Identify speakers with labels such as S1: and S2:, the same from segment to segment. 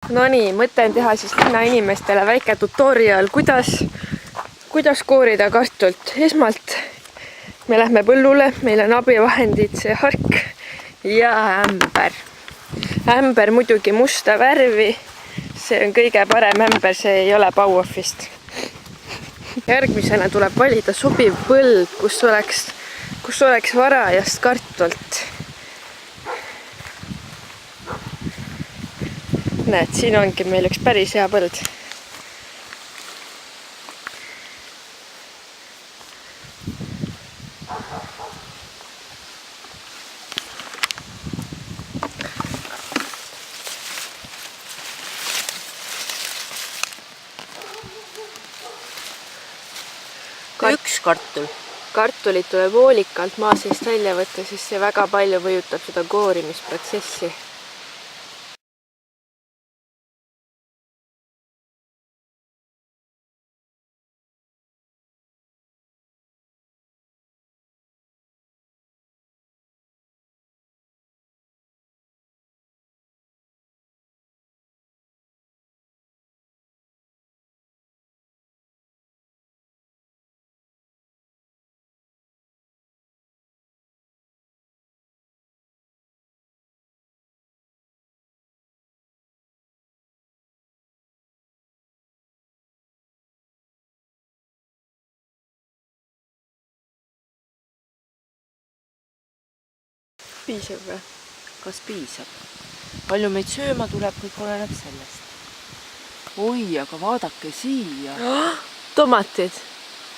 S1: Nonii, mõte on teha siis linnainimestele väike tutorial, kuidas koorida kartulit. Esmalt me lähme põllule, meil on abivahendid, see hark ja ämber. Ämber muidugi musta värvi, see on kõige parem ämber, see ei ole Bauhofist. Järgmisena tuleb valida sobiv põld, kus oleks varajast kartulit. Näed, siin ongi meil üks päris hea põld.
S2: Üks kartul.
S1: Kartulit tuleb hoolikalt maa seest välja võtta, sest see väga palju mõjutab seda koorimisprotsessi. Piisab või?
S2: Kas piisab? Palju meid sööma tuleb, kõik oleneb sellest. Oi, aga vaadake siia.
S1: Tomatid.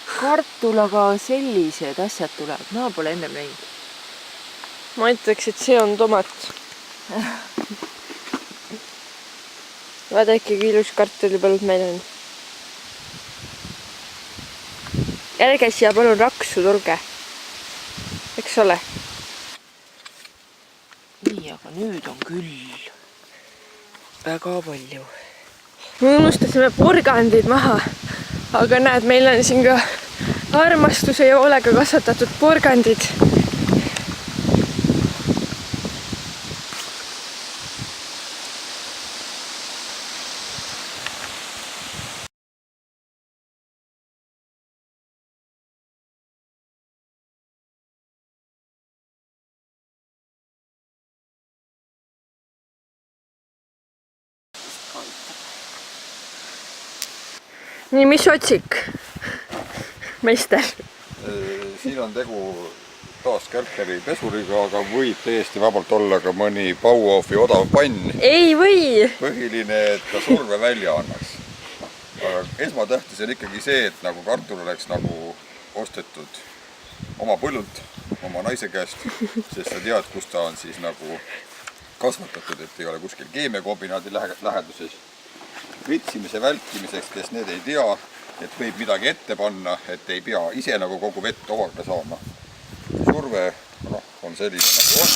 S2: Kartul, aga sellised asjad tuleb. Naa pole ennem näinud.
S1: Ma ütleks, et see on tomat. Vaadake, kui ilus kartulipõld meil on. Ärge siia palun raksu tulge. Eks ole?
S2: Nii, aga nüüd on küll väga palju.
S1: Me unustasime porgandid maha, aga näed, meil on siin ka armastuse ja hoolega kasvatatud porgandid. Nii, mis otsik, meister?
S3: Siin on tegu taas Kärkeri pesuriga, aga võib täiesti vabalt olla ka mõni Bauhofi odav pann.
S1: Ei või!
S3: Põhiline, et ta surve välja annaks. Aga esmatähtis on ikkagi see, et nagu kartul oleks nagu ostetud oma põllult, oma naise käest, sest sa tead, kus ta on siis nagu kasvatatud, et ei ole kuskil keemiakombinaadi läheduses. Vitsimise vältimiseks, kes need ei tea, et võib midagi ette panna, et ei pea ise nagu kogu vett ovaga saama. Surve on selline nagu on.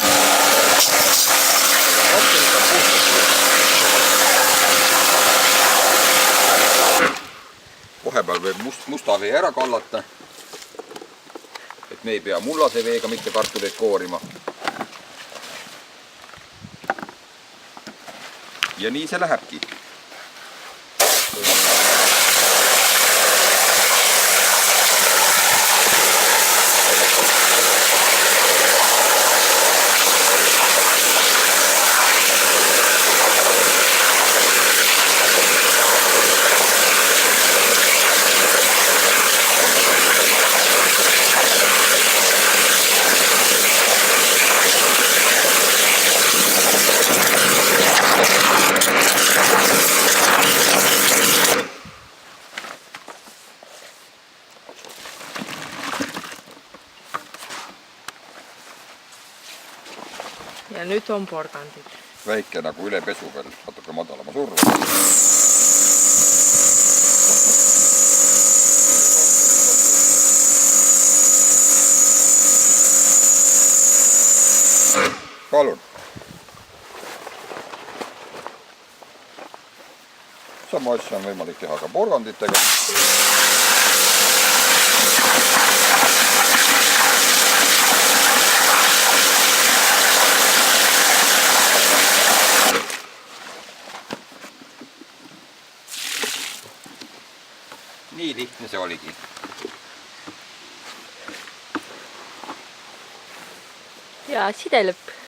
S3: Vahepeal võib musta vee ära kallata, et me ei pea mullase veega mitte kartuleid koorima. Ja nii see lähebki.
S2: Ja nüüd on porgandid.
S3: Väike nagu üle pesu veel, natuke madalama surve. Palun. Sama asja on võimalik teha ka porganditega. nii lihtne see oligi.
S1: ja sidelõpp.